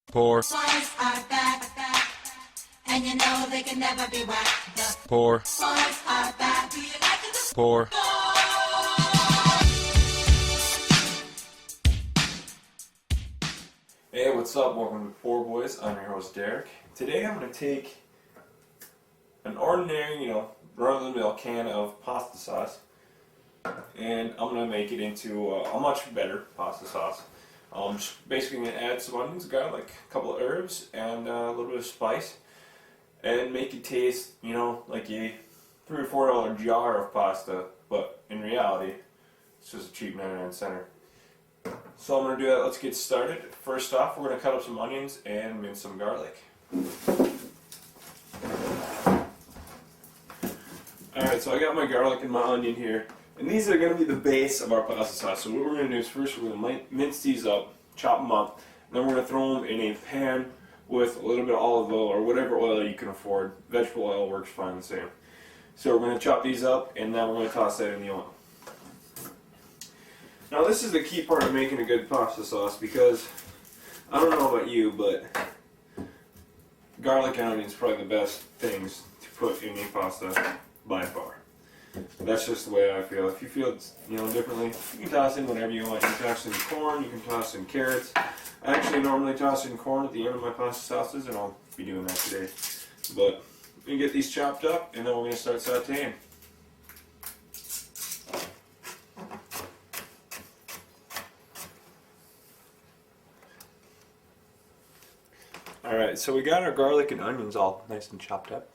Poor. Boys are back, and you know they can never be whacked. The Poor. boys are back. Do you like it? Poor. Hey, what's up? Welcome to Poorboys. I'm your host Derek. Today I'm going to take an ordinary, run-of-the-mill can of pasta sauce, and I'm going to make it into a much better pasta sauce. Just basically going to add some onions, garlic, a couple of herbs, and a little bit of spice, and make it taste, like a $3 or $4 jar of pasta, but in reality, it's just a cheap 99-center. So I'm going to do that. Let's get started. First off, we're going to cut up some onions and mince some garlic. Alright, so I got my garlic and my onion here. And these are going to be the base of our pasta sauce. So what we're going to do is first we're going to mince these up, chop them up, and then we're going to throw them in a pan with a little bit of olive oil or whatever oil you can afford. Vegetable oil works fine the same. So we're going to chop these up and then we're going to toss that in the oil. Now this is the key part of making a good pasta sauce because, I don't know about you, but garlic and onion is probably the best things to put in a pasta by far. That's just the way I feel. If you feel differently, you can toss in whatever you want. You can toss in corn, you can toss in carrots. I actually normally toss in corn at the end of my pasta sauces, and I'll be doing that today. But we get these chopped up, and then we're going to start sauteing. Alright, so we got our garlic and onions all nice and chopped up.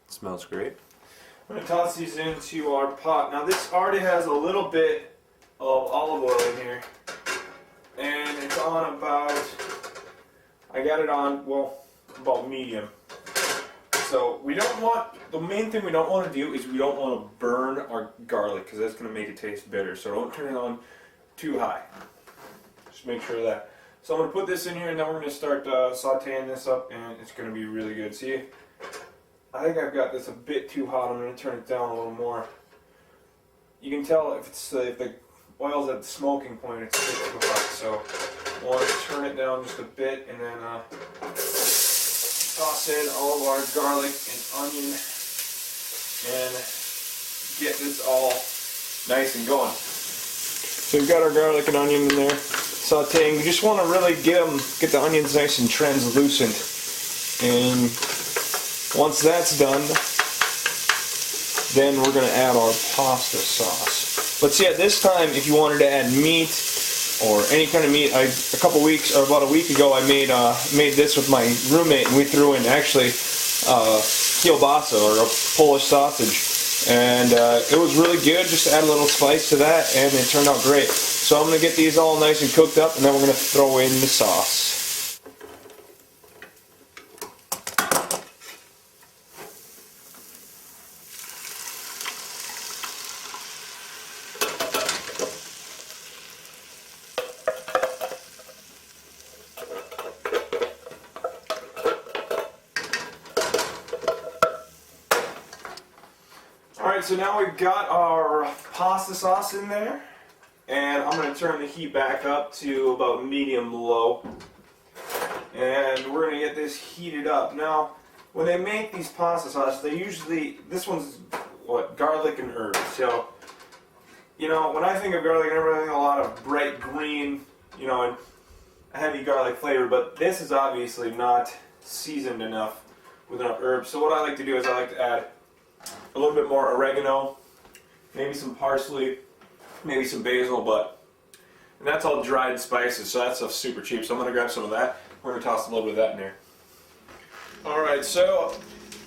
It smells great. I'm going to toss these into our pot. Now this already has a little bit of olive oil in here. And it's on about, I got it on, about medium. So we don't want, the main thing we don't want to do is we don't want to burn our garlic because that's going to make it taste bitter. So don't turn it on too high. Just make sure of that. So I'm going to put this in here and then we're going to start sauteing this up and it's going to be really good. See, I think I've got this a bit too hot. I'm going to turn it down a little more. You can tell if the oil's at the smoking point, it's a bit too hot. So I want to turn it down just a bit and then toss in all of our garlic and onion and get this all nice and going. So we've got our garlic and onion in there. Sauteing. We just want to really get the onions nice and translucent. And once that's done, then we're going to add our pasta sauce. But see, at this time, if you wanted to add meat or any kind of meat, about a week ago, I made this with my roommate, and we threw in actually kielbasa or a Polish sausage, and it was really good. Just add a little spice to that, and it turned out great. So I'm going to get these all nice and cooked up, and then we're going to throw in the sauce. Alright, so now we've got our pasta sauce in there. And I'm going to turn the heat back up to about medium-low. And we're going to get this heated up. Now, when they make these pasta sauces, they usually, this one's, garlic and herbs. So, when I think of garlic and herbs, I think a lot of bright green, and heavy garlic flavor. But this is obviously not seasoned enough with enough herbs. So what I like to do is I like to add a little bit more oregano, maybe some parsley, maybe some basil, and that's all dried spices, so that stuff's super cheap. So I'm going to grab some of that. We're going to toss a little bit of that in there. Alright, so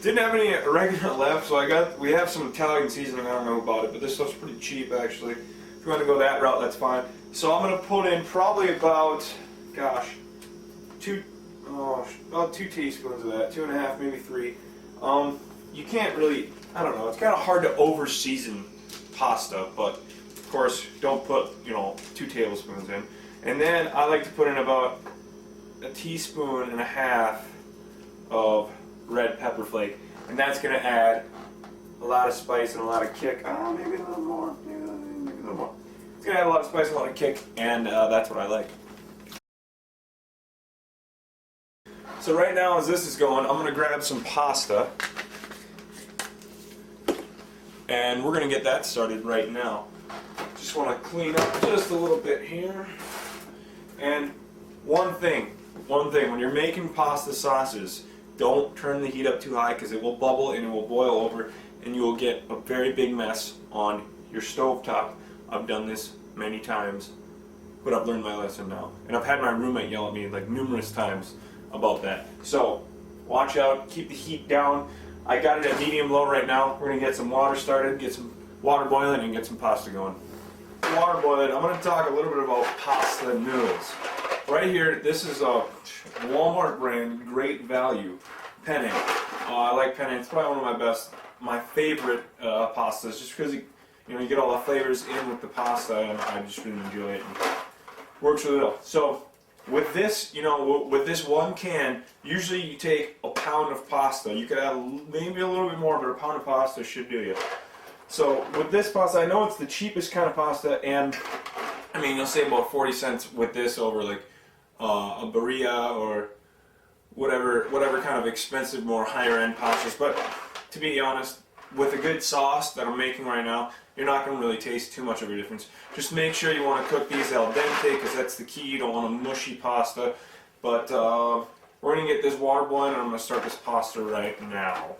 didn't have any oregano left, so we have some Italian seasoning. I don't know about it, but this stuff's pretty cheap actually. If you want to go that route, that's fine. So I'm going to put in probably about, about 2 teaspoons of that, 2.5, maybe 3. You can't really, I don't know, it's kind of hard to over season pasta, but of course don't put 2 tablespoons in. And then I like to put in about 1.5 teaspoons of red pepper flake, and that's going to add a lot of spice and a lot of kick. Maybe a little more, maybe a little more. It's going to add a lot of spice and a lot of kick, and that's what I like. So right now as this is going, I'm going to grab some pasta. And we're going to get that started right now. Just want to clean up just a little bit here. And one thing, when you're making pasta sauces, don't turn the heat up too high because it will bubble and it will boil over and you will get a very big mess on your stovetop. I've done this many times, but I've learned my lesson now. And I've had my roommate yell at me like numerous times about that. So watch out, keep the heat down. I got it at medium-low right now. We're going to get some water started, get some water boiling, and get some pasta going. Water boiling, I'm going to talk a little bit about pasta noodles. Right here, this is a Walmart brand, great value, penne. I like penne. It's probably one of my favorite pastas, just because you get all the flavors in with the pasta, and I just really enjoy it. And works really well. So with this, with this one can, usually you take a pound of pasta. You could add maybe a little bit more, but a pound of pasta should do you. So with this pasta, I know it's the cheapest kind of pasta, and I mean you'll save about 40 cents with this over like a birria or whatever kind of expensive, more higher end pastas. But to be honest, with a good sauce that I'm making right now, you're not going to really taste too much of a difference. Just make sure you want to cook these al dente because that's the key. You don't want a mushy pasta. But we're going to get this water boiling and I'm going to start this pasta right now.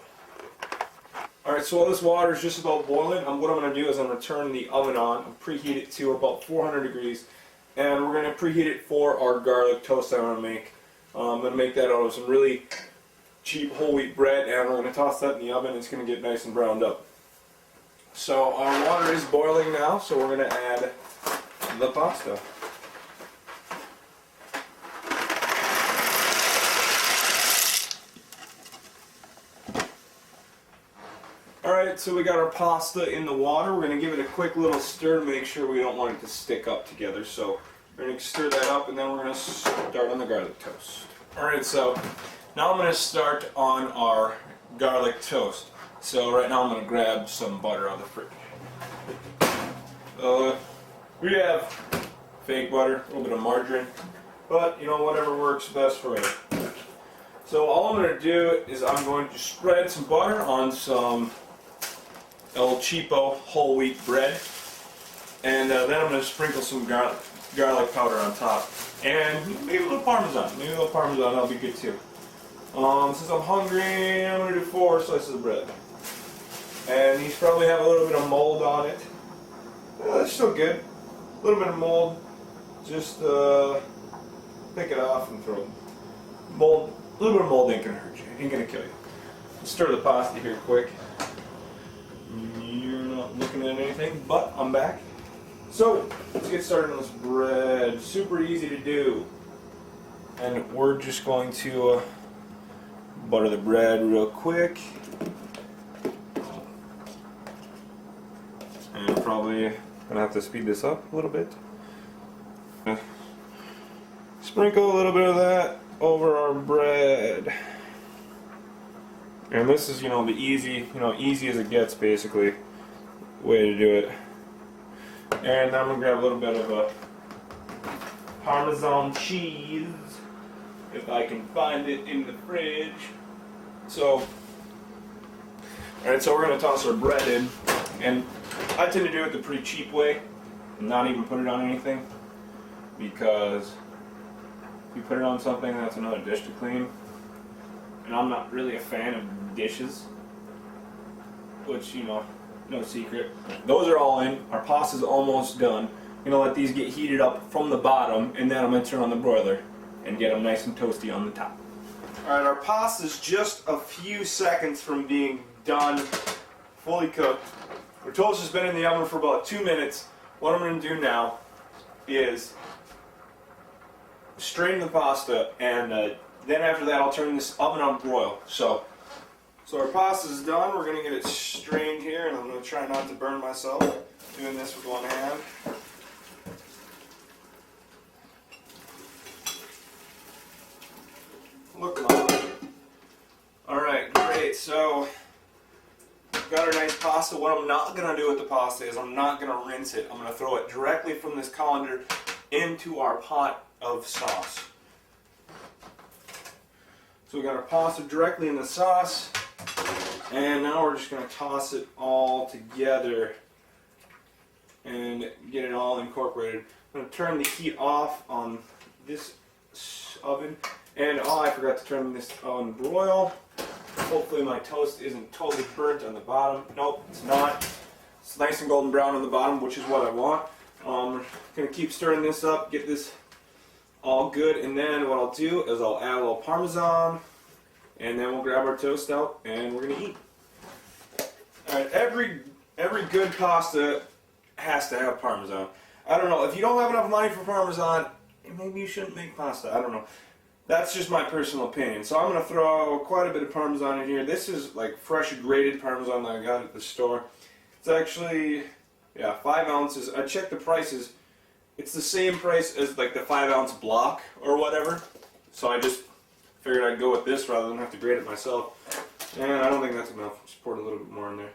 Alright, so while this water is just about boiling, what I'm going to do is I'm going to turn the oven on and preheat it to about 400 degrees. And we're going to preheat it for our garlic toast that I'm going to make. I'm going to make that out of some really cheap whole wheat bread, and we're going to toss that in the oven. It's going to get nice and browned up. So our water is boiling now, so we're going to add the pasta. Alright, so we got our pasta in the water. We're going to give it a quick little stir to make sure we don't want it to stick up together. So we're going to stir that up, and then we're going to start on the garlic toast. Alright, so now I'm going to start on our garlic toast. So right now I'm going to grab some butter out of the fridge. We have fake butter, a little bit of margarine, but whatever works best for you. So all I'm going to do is I'm going to spread some butter on some El Cheapo whole wheat bread, and then I'm going to sprinkle some garlic powder on top, and maybe a little Parmesan. That'll be good too. Since I'm hungry, I'm going to do 4 slices of bread. And these probably have a little bit of mold on it. It's still good. A little bit of mold. Just pick it off and throw it. Mold. A little bit of mold ain't gonna hurt you. Ain't gonna kill you. Stir the pasta here quick. You're not looking at anything, but I'm back. So let's get started on this bread. Super easy to do. And we're just going to butter the bread real quick. And probably gonna have to speed this up a little bit. Sprinkle a little bit of that over our bread. And this is, the easy, easy as it gets basically way to do it. And I'm gonna grab a little bit of Parmesan cheese if I can find it in the fridge. So, alright, so we're gonna toss our bread in, and I tend to do it the pretty cheap way, and not even put it on anything, because if you put it on something, that's another dish to clean, and I'm not really a fan of dishes, which, no secret. Those are all in. Our pasta's almost done. I'm gonna let these get heated up from the bottom, and then I'm gonna turn on the broiler and get them nice and toasty on the top. Alright, our pasta's just a few seconds from being done, fully cooked. Our toast has been in the oven for about 2 minutes. What I'm going to do now is strain the pasta, and then after that I'll turn this oven on broil. So our pasta is done. We're going to get it strained here, and I'm going to try not to burn myself doing this with one hand. Look lovely. Alright, great. So got our nice pasta. What I'm not going to do with the pasta is I'm not going to rinse it. I'm going to throw it directly from this colander into our pot of sauce. So we got our pasta directly in the sauce, and now we're just going to toss it all together and get it all incorporated. I'm going to turn the heat off on this oven, and I forgot to turn this on broil. Hopefully my toast isn't totally burnt on the bottom. Nope, it's not. It's nice and golden brown on the bottom, which is what I want. I'm going to keep stirring this up, get this all good, and then what I'll do is I'll add a little Parmesan, and then we'll grab our toast out, and we're going to eat. Alright, every good pasta has to have Parmesan. I don't know, if you don't have enough money for Parmesan, maybe you shouldn't make pasta, I don't know. That's just my personal opinion. So I'm going to throw quite a bit of Parmesan in here. This is like fresh grated Parmesan that I got at the store. It's actually, yeah, 5 ounces. I checked the prices. It's the same price as like the 5-ounce block or whatever. So I just figured I'd go with this rather than have to grate it myself. And I don't think that's enough. Just poured a little bit more in there.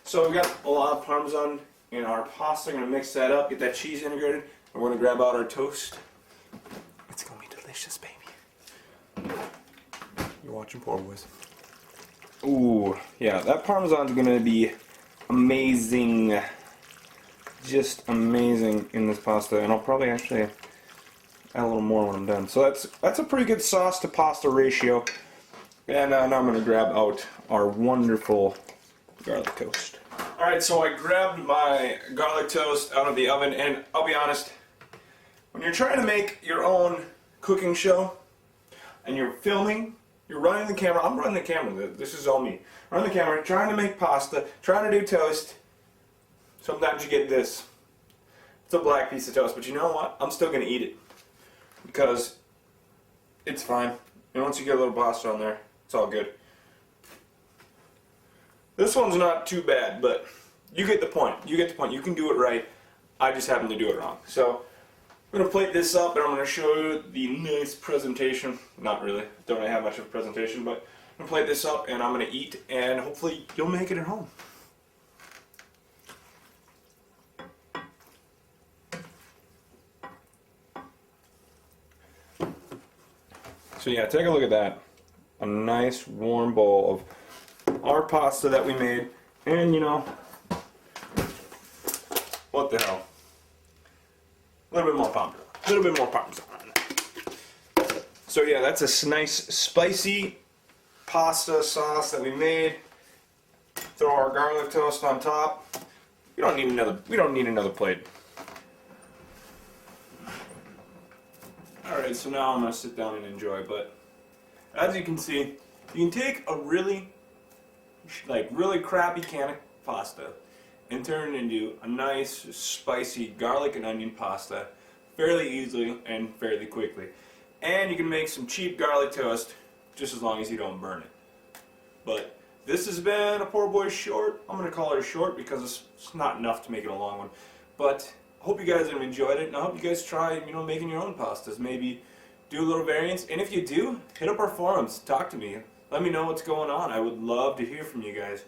So we got a lot of Parmesan in our pasta. I'm going to mix that up, get that cheese integrated. We're going to grab out our toast. It's going to be delicious, baby. You're watching Poorboys. Ooh, yeah, that Parmesan's gonna be amazing. Just amazing in this pasta, and I'll probably actually add a little more when I'm done. So that's a pretty good sauce to pasta ratio. And now I'm gonna grab out our wonderful garlic toast. Alright, so I grabbed my garlic toast out of the oven, and I'll be honest, when you're trying to make your own cooking show, and you're filming, you're running the camera, I'm running the camera, this is all me. Running the camera, trying to make pasta, trying to do toast. Sometimes you get this. It's a black piece of toast, but you know what? I'm still going to eat it. Because it's fine. And once you get a little pasta on there, it's all good. This one's not too bad, but you get the point. You get the point. You can do it right. I just happen to do it wrong. So I'm going to plate this up, and I'm going to show you the nice presentation. Not really. Don't really have much of a presentation, but I'm going to plate this up, and I'm going to eat, and hopefully you'll make it at home. So yeah, take a look at that. A nice warm bowl of our pasta that we made, and you know, what the hell? A little bit more parmesan. A little bit more parmesan on that. So yeah, that's a nice spicy pasta sauce that we made. Throw our garlic toast on top. We don't need another plate. Alright, so now I'm gonna sit down and enjoy, but as you can see, you can take a really crappy can of pasta and turn it into a nice spicy garlic and onion pasta fairly easily and fairly quickly. And you can make some cheap garlic toast just as long as you don't burn it. But this has been a Poor Boy short. I'm going to call it a short because it's not enough to make it a long one. But I hope you guys have enjoyed it, and I hope you guys try, making your own pastas. Maybe do a little variance. And if you do, hit up our forums. Talk to me. Let me know what's going on. I would love to hear from you guys.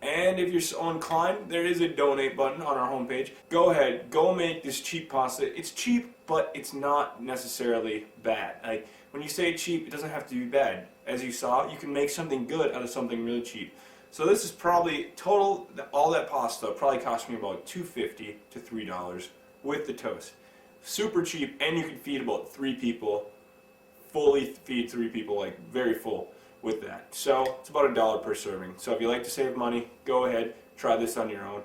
And if you're so inclined, there is a donate button on our homepage. Go ahead, go make this cheap pasta. It's cheap, but it's not necessarily bad. Like, when you say cheap, it doesn't have to be bad. As you saw, you can make something good out of something really cheap. So this is probably all that pasta probably cost me about $2.50 to $3 with the toast. Super cheap, and you can feed about 3 people. Fully feed 3 people, like very full with that. So it's about $1 per serving. So if you like to save money, go ahead, try this on your own.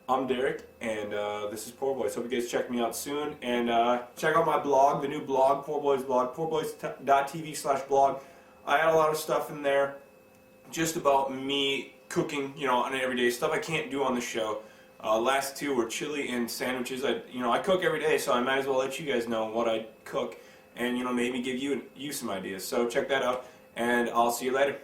I'm Derek, and this is Poor Boys. Hope you guys check me out soon, and check out my blog, the new blog, Poor Boys blog, poorboys.tv/blog. I had a lot of stuff in there just about me cooking, on an everyday stuff I can't do on the show. Last 2 were chili and sandwiches. I cook every day, so I might as well let you guys know what I cook, and maybe give you some ideas. So check that out, and I'll see you later.